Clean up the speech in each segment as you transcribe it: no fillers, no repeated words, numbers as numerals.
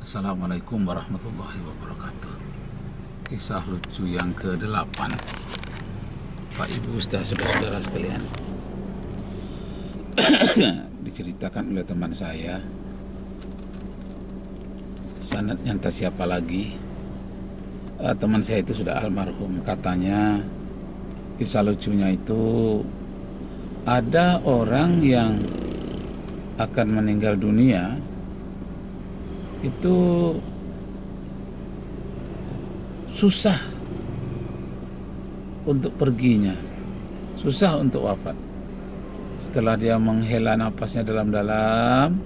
Assalamualaikum warahmatullahi wabarakatuh. Kisah lucu yang ke-8, Pak Ibu Ustaz, saudara-saudara sekalian. Diceritakan oleh teman saya, sanadnya entah siapa lagi. Teman saya itu sudah almarhum. Katanya kisah lucunya itu ada orang yang akan meninggal dunia itu susah untuk perginya, susah untuk wafat. Setelah dia menghela napasnya dalam-dalam,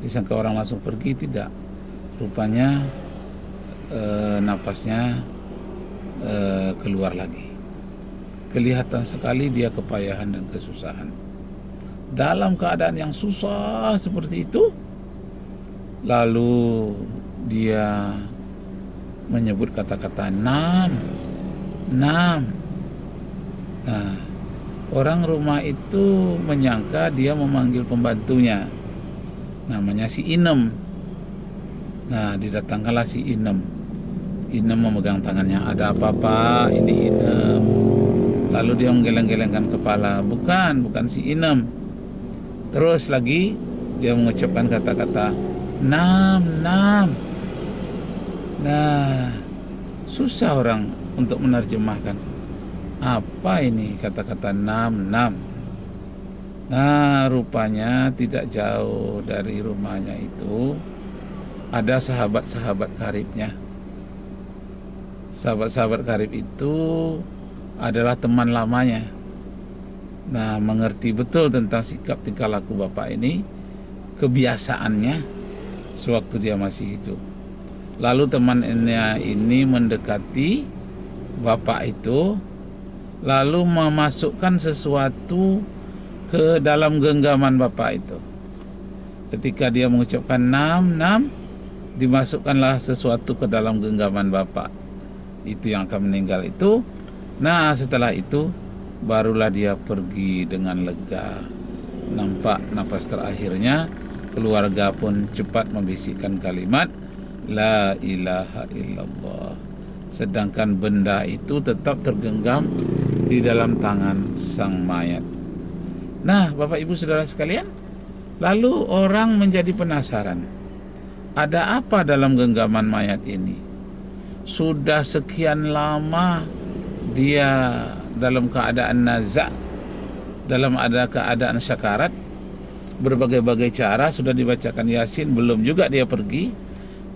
disangka orang langsung pergi, tidak. Rupanya napasnya keluar lagi. Kelihatan sekali dia kepayahan dan kesusahan. Dalam keadaan yang susah seperti itu, lalu dia menyebut kata-kata nam. Nah, orang rumah itu menyangka dia memanggil pembantunya, namanya si Inem. Nah, didatangkanlah si Inem. Inem memegang tangannya. Ada apa, Pak? Ini Inem. Lalu dia menggeleng-gelengkan kepala. Bukan si Inem. Terus lagi dia mengucapkan kata-kata nam. Nah, susah orang untuk menerjemahkan. Apa ini kata-kata nam? Nah, rupanya tidak jauh dari rumahnya itu ada sahabat-sahabat karibnya. Sahabat-sahabat karib itu adalah teman lamanya. Nah, mengerti betul tentang sikap tingkah laku bapak ini, kebiasaannya sewaktu dia masih hidup. Lalu temannya ini mendekati bapak itu, lalu memasukkan sesuatu ke dalam genggaman bapak itu. Ketika dia mengucapkan nam, dimasukkanlah sesuatu ke dalam genggaman bapak itu yang akan meninggal itu. Nah, setelah itu barulah dia pergi dengan lega. Nampak napas terakhirnya, keluarga pun cepat membisikkan kalimat la ilaha illallah. Sedangkan benda itu tetap tergenggam di dalam tangan sang mayat. Nah, Bapak Ibu Saudara sekalian, lalu orang menjadi penasaran. Ada apa dalam genggaman mayat ini? Sudah sekian lama dia dalam keadaan nazak, dalam keadaan syakarat, berbagai-bagai cara sudah dibacakan Yasin, belum juga dia pergi.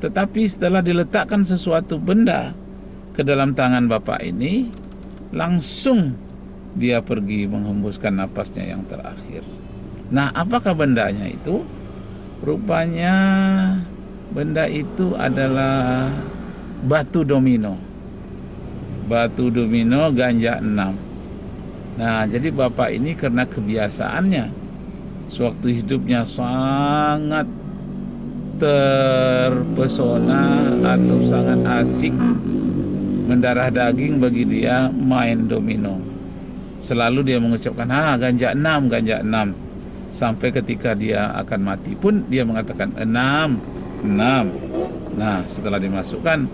Tetapi setelah diletakkan sesuatu benda ke dalam tangan bapak ini, langsung dia pergi menghembuskan napasnya yang terakhir. Nah, apakah bendanya itu? Rupanya benda itu adalah batu domino. Batu domino ganja 6. Nah, jadi bapak ini karena kebiasaannya sewaktu hidupnya sangat terpesona atau sangat asik, mendarah daging bagi dia main domino. Selalu dia mengucapkan ganja 6. Sampai ketika dia akan mati pun dia mengatakan 6. Nah, setelah dimasukkan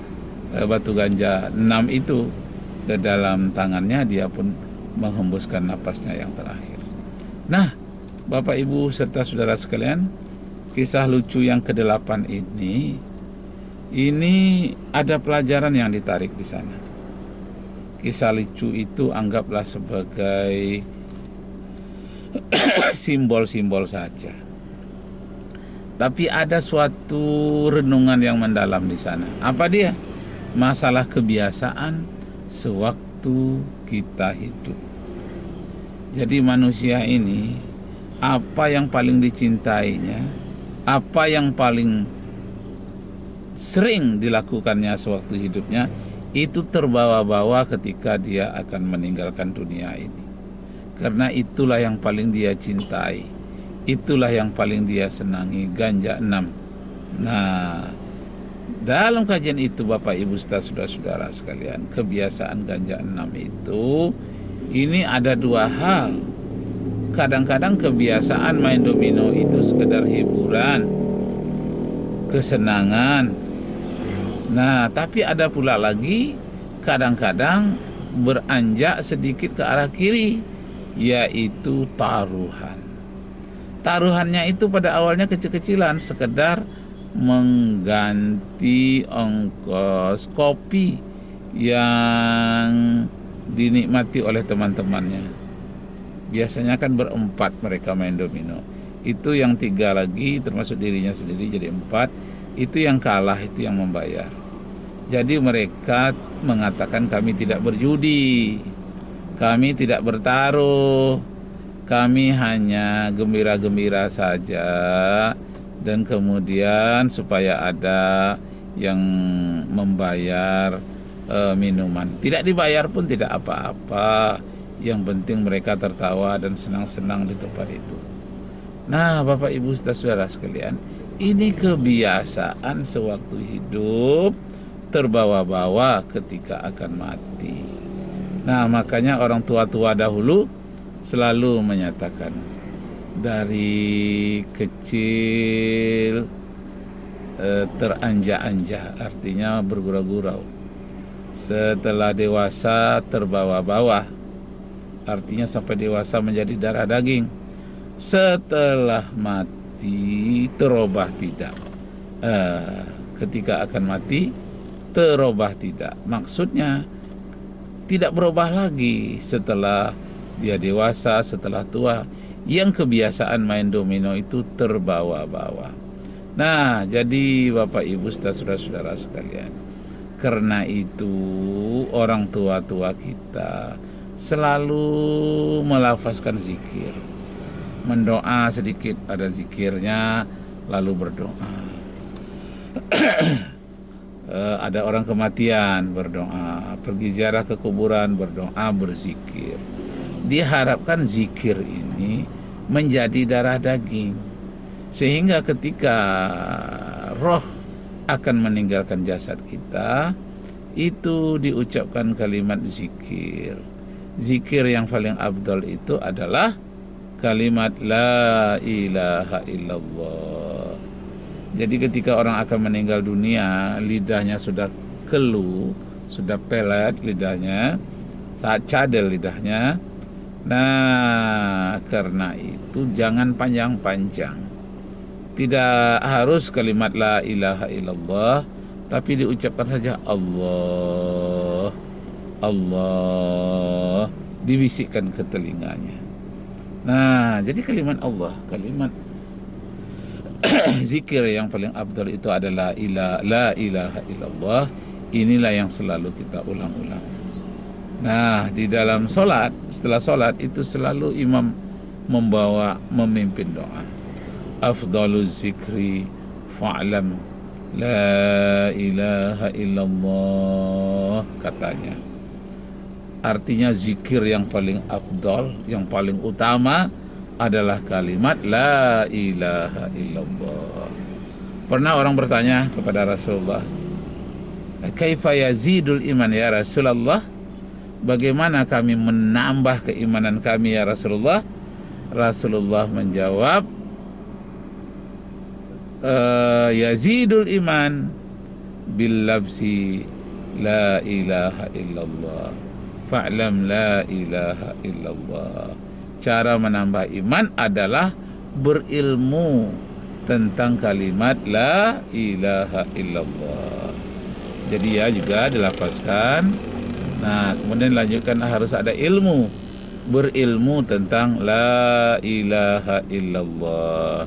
batu ganja 6 itu ke dalam tangannya, dia pun menghembuskan napasnya yang terakhir. Nah, Bapak Ibu serta saudara sekalian, kisah lucu yang ke-8 ini ada pelajaran yang ditarik di sana. Kisah lucu itu anggaplah sebagai simbol-simbol saja. Tapi ada suatu renungan yang mendalam di sana. Apa dia? Masalah kebiasaan sewaktu kita hidup. Jadi manusia ini, apa yang paling dicintainya, apa yang paling sering dilakukannya sewaktu hidupnya, itu terbawa-bawa ketika dia akan meninggalkan dunia ini. Karena itulah yang paling dia cintai, itulah yang paling dia senangi, ganja 6. Nah, dalam kajian itu Bapak Ibu saudara-saudara sekalian, kebiasaan ganja 6 itu, ini ada dua hal. Kadang-kadang kebiasaan main domino itu sekedar hiburan. kesenangan. Nah, tapi ada pula lagi kadang-kadang beranjak sedikit ke arah kiri, yaitu taruhan. Taruhannya itu pada awalnya kecil-kecilan, sekedar mengganti ongkos kopi yang dinikmati oleh teman-temannya. Biasanya kan berempat mereka main domino. Itu yang 3 lagi termasuk dirinya sendiri jadi 4. Itu yang kalah, itu yang membayar. Jadi mereka mengatakan kami tidak berjudi, kami tidak bertaruh, kami hanya gembira-gembira saja, dan kemudian supaya ada yang membayar minuman. Tidak dibayar pun tidak apa-apa, yang penting mereka tertawa dan senang-senang di tempat itu. Nah, Bapak Ibu saudara sekalian, ini kebiasaan sewaktu hidup, terbawa-bawa ketika akan mati. Nah, makanya orang tua-tua dahulu selalu menyatakan, dari kecil teranja-anja, artinya bergurau-gurau. Setelah dewasa terbawa-bawa, artinya sampai dewasa menjadi darah daging. Setelah mati terubah tidak. Ketika akan mati terubah tidak. Maksudnya tidak berubah lagi setelah dia dewasa, setelah tua. Yang kebiasaan main domino itu terbawa-bawa. Nah, jadi Bapak Ibu saudara-saudara sekalian, karena itu orang tua-tua kita selalu melafazkan zikir. Mendoa sedikit, ada zikirnya, lalu berdoa. Ada orang kematian, berdoa. Pergi ziarah ke kuburan, berdoa, berzikir. Diharapkan zikir ini menjadi darah daging, sehingga ketika roh akan meninggalkan jasad kita, itu diucapkan kalimat zikir. Zikir yang paling afdal itu adalah kalimat la ilaha illallah. Jadi ketika orang akan meninggal dunia, lidahnya sudah keluh, sudah pelet lidahnya, saat cadel lidahnya. Nah, karena itu jangan panjang-panjang. Tidak harus kalimat la ilaha illallah, tapi diucapkan saja Allah, Allah, dibisikkan ke telinganya. Nah, jadi kalimat Allah, kalimat zikir yang paling afdal itu adalah la ilaha illallah. Inilah yang selalu kita ulang-ulang. Nah, di dalam solat, setelah solat itu selalu imam memimpin doa. Afdaluz zikri fa'lam la ilaha illallah, katanya. Artinya zikir yang paling afdal, yang paling utama adalah kalimat la ilaha illallah. Pernah orang bertanya kepada Rasulullah, kaifa yazidul iman ya Rasulullah? Bagaimana kami menambah keimanan kami ya Rasulullah? Rasulullah menjawab, yazidul iman bil labsi la ilaha illallah, fa'lam la ilaha illallah. Cara menambah iman adalah berilmu tentang kalimat la ilaha illallah. Jadi ya juga dilafazkan. Nah, kemudian lanjutkan harus ada ilmu, berilmu tentang la ilaha illallah.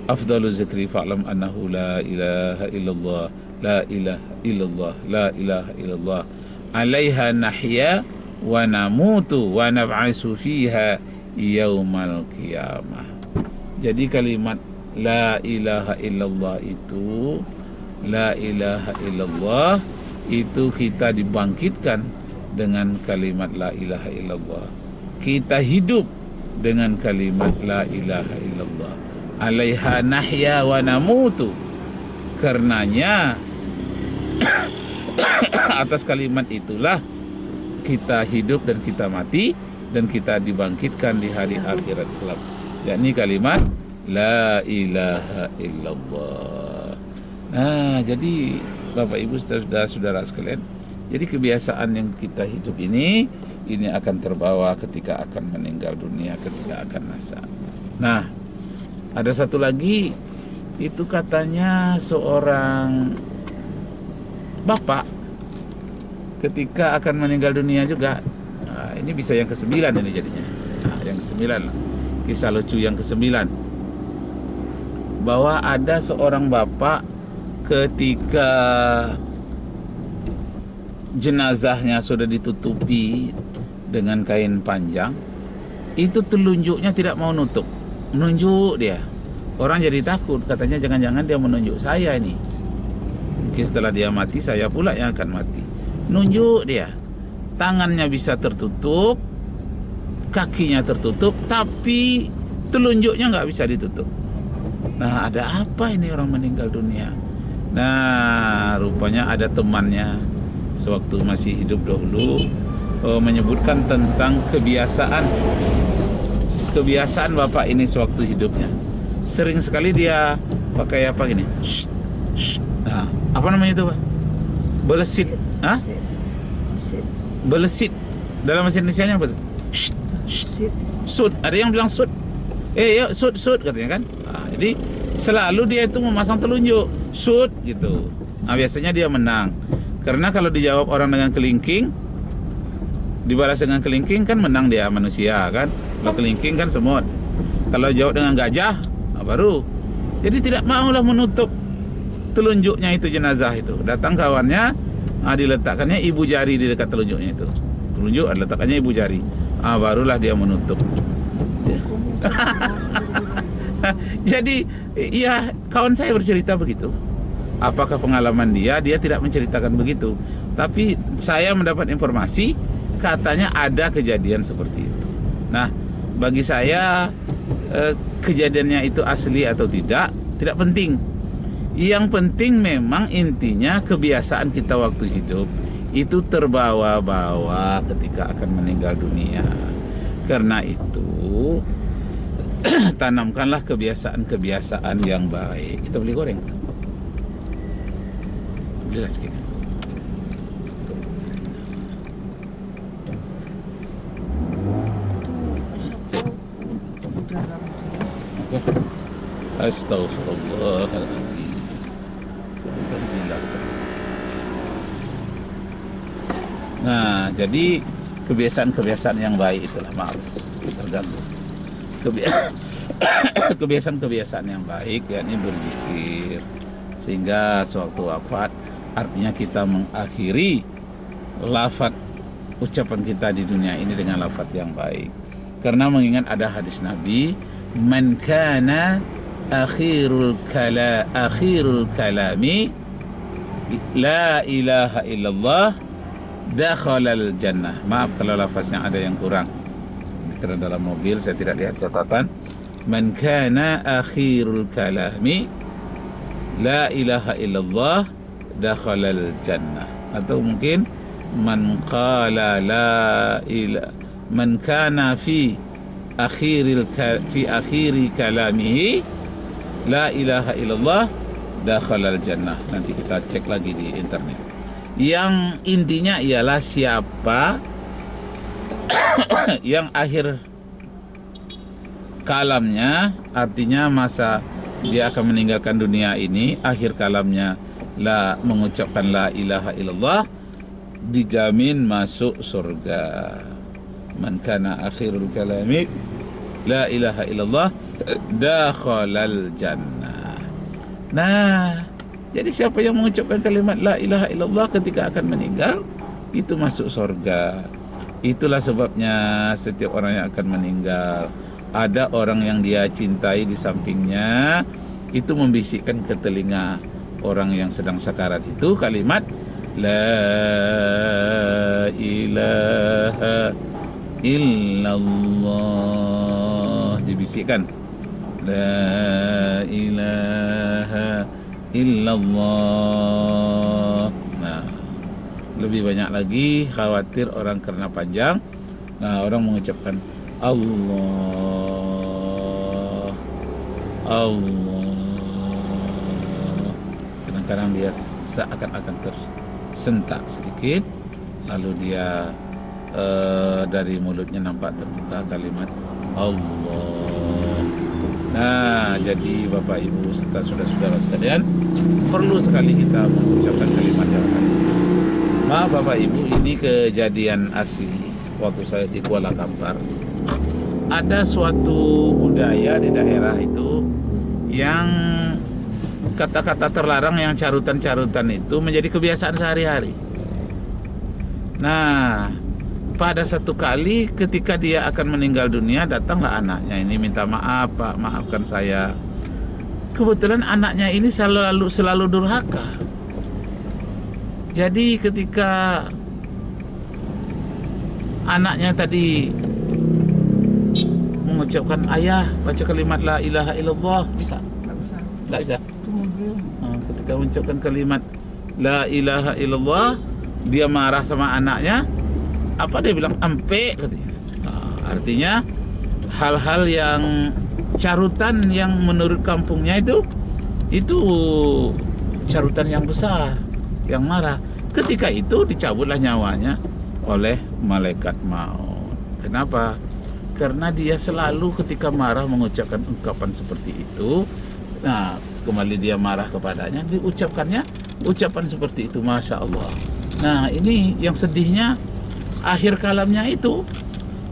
Afdalu zikri fa'lam annahu la ilaha illallah, la ilaha illallah, la ilaha illallah. Alaiha nahya wa namutu wa nab'asu fiha yaumal qiyamah. Jadi kalimat la ilaha illallah itu, la ilaha illallah itu kita dibangkitkan dengan kalimat la ilaha illallah. Kita hidup dengan kalimat la ilaha illallah. Alaiha nahya wa namutu. Karenanya atas kalimat itulah kita hidup dan kita mati dan kita dibangkitkan di hari akhirat kelak, yakni kalimat la ilaha illallah. Nah, jadi Bapak Ibu saudara-saudara sekalian, jadi kebiasaan yang kita hidup ini akan terbawa ketika akan meninggal dunia, ketika akan nasa. Nah, ada satu lagi, itu katanya seorang bapak ketika akan meninggal dunia juga. Nah, ini bisa yang ke-9 ini jadinya. Nah, yang ke-9 lah. Kisah lucu yang ke-9. Bahwa ada seorang bapak ketika jenazahnya sudah ditutupi dengan kain panjang, itu telunjuknya tidak mau nutup, menunjuk dia. Orang jadi takut, katanya jangan-jangan dia menunjuk saya ini. Mungkin setelah dia mati, saya pula yang akan mati. Nunjuk dia, tangannya bisa tertutup, kakinya tertutup, tapi telunjuknya nggak bisa ditutup. Nah, ada apa ini orang meninggal dunia? Nah, rupanya ada temannya sewaktu masih hidup dahulu menyebutkan tentang kebiasaan bapak ini sewaktu hidupnya. Sering sekali dia pakai apa gini? Shh, shh. Nah, apa namanya itu, Pak? Belesit. Hah? Belesit. Dalam bahasa Indonesianya apa tuh? Shh, shh. Sud. Ada yang bilang sud. Yuk, sud, sud katanya kan. Nah, jadi selalu dia itu memasang telunjuk sud gitu. Nah, biasanya dia menang. Karena kalau dijawab orang dengan kelingking, dibalas dengan kelingking kan menang dia manusia kan. Kalau kelingking kan semut. Kalau jawab dengan gajah, nah baru. Jadi tidak maulah menutup telunjuknya itu jenazah itu. Datang kawannya, diletakkannya ibu jari di dekat telunjuknya itu. Telunjuk letakkannya ibu jari. Barulah dia menutup. Jadi ya kawan saya bercerita begitu. Apakah pengalaman dia tidak menceritakan begitu. Tapi saya mendapat informasi katanya ada kejadian seperti itu. Nah, bagi saya kejadiannya itu asli atau tidak penting. Yang penting memang intinya kebiasaan kita waktu hidup itu terbawa-bawa ketika akan meninggal dunia. Karena itu tanamkanlah kebiasaan-kebiasaan yang baik. Kita beli goreng. Belilah segini. Astaghfirullahaladzim. Nah, jadi kebiasaan-kebiasaan yang baik itulah, maaf terganggu. Kebiasaan-kebiasaan yang baik yakni berzikir, sehingga sewaktu wafat artinya kita mengakhiri lafaz ucapan kita di dunia ini dengan lafaz yang baik. Karena mengingat ada hadis Nabi, man kana akhirul kalami la ilaha illallah dakhalal jannah. Maaf kalau lafaznya ada yang kurang, karena dalam mobil saya tidak lihat catatan. Man kana akhirul kalami la ilaha illallah dakhalal jannah. Atau mungkin man qala la ilaha, man kana fi akhiri kalamihi la ilaha illallah dakhalal jannah. Nanti kita cek lagi di internet. Yang intinya ialah siapa yang akhir kalamnya, artinya masa dia akan meninggalkan dunia ini, akhir kalamnya mengucapkan la ilaha illallah, dijamin masuk surga. Man kana akhirul kalami la ilaha illallah dakhalal jannah. Nah, jadi siapa yang mengucapkan kalimat la ilaha illallah ketika akan meninggal, itu masuk surga. Itulah sebabnya setiap orang yang akan meninggal, ada orang yang dia cintai di sampingnya, itu membisikkan ke telinga orang yang sedang sakarat itu kalimat la ilaha illallah, dibisikkan la ilaha illallah. Nah, lebih banyak lagi khawatir orang karena panjang. Nah, orang mengucapkan Allah, Allah. kadang dia seakan-akan tersentak sedikit, lalu dia dari mulutnya nampak terbuka kalimat Allah. Nah, jadi Bapak Ibu serta saudara-saudara sekalian, perlu sekali kita mengucapkan kalimat yang baik. Maaf Bapak Ibu, ini kejadian asli waktu saya di Kuala Kampar. Ada suatu budaya di daerah itu yang kata-kata terlarang, yang carutan-carutan itu menjadi kebiasaan sehari-hari. Nah, pada satu kali ketika dia akan meninggal dunia, datanglah anaknya ini minta maaf, Pak, maafkan saya. Kebetulan anaknya ini selalu durhaka. Jadi ketika anaknya tadi mengucapkan, ayah baca kalimat la ilaha illallah, bisa? Tidak bisa. Ketika mengucapkan kalimat la ilaha illallah, dia marah sama anaknya. Apa dia bilang? Ampe, katanya. Artinya hal-hal yang carutan yang menurut kampungnya itu carutan yang besar, yang marah. Ketika itu dicabutlah nyawanya oleh malaikat maut. Kenapa? Karena dia selalu ketika marah mengucapkan ungkapan seperti itu. Nah, kembali dia marah kepadanya, diucapkannya ucapan seperti itu. Masya Allah. Nah, ini yang sedihnya, akhir kalamnya itu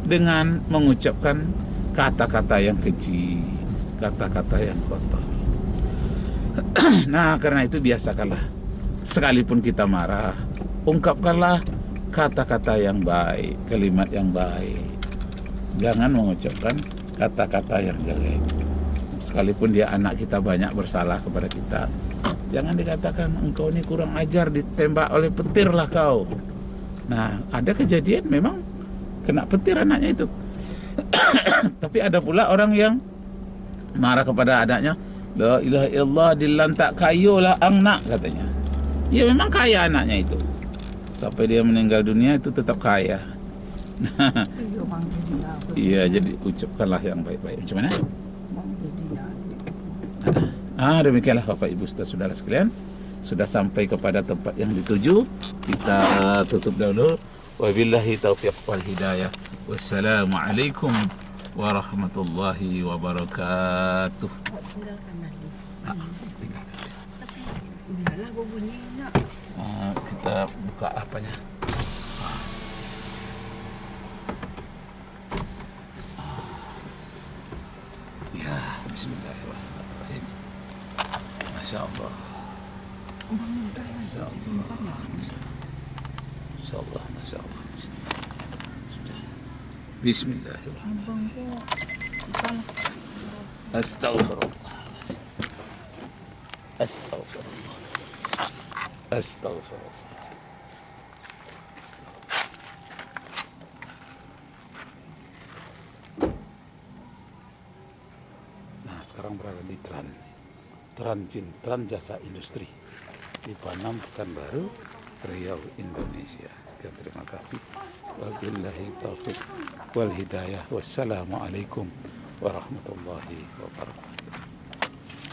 dengan mengucapkan kata-kata yang keji, kata-kata yang kotor. Nah, karena itu biasakanlah, sekalipun kita marah, ungkapkanlah kata-kata yang baik, kalimat yang baik. Jangan mengucapkan kata-kata yang jelek. Sekalipun dia anak kita banyak bersalah kepada kita, jangan dikatakan engkau ini kurang ajar, ditembak oleh petir lah kau. Nah, ada kejadian memang kena petir anaknya itu. Tapi ada pula orang yang marah kepada anaknya, la ilaha illallah, dilantak kayu lah angnak, katanya. Ya memang kaya anaknya itu, sampai dia meninggal dunia itu tetap kaya. Iya, jadi ucapkanlah yang baik-baik. Macam mana? Demikianlah Bapak Ibu saudara sekalian, sudah sampai kepada tempat yang dituju. Kita tutup dahulu. Wabillahi taufiq wal hidayah. Wassalamualaikum warahmatullahi wabarakatuh. Kita buka apanya? Ya, bismillahirrahmanirrahim. Masya Allah. Masya Allah. Masya Allah. Masya Allah. Sudah. Bismillahirrahmanirrahim. Astaghfirullah. Astaghfirullah. Astaghfirullah. Sekarang berada di Tran Jasa Industri di Panam, Pekanbaru, Riau, Indonesia. Sekian, terima kasih. Wabillahi taufiq wal hidayah. Wassalamualaikum warahmatullahi wabarakatuh.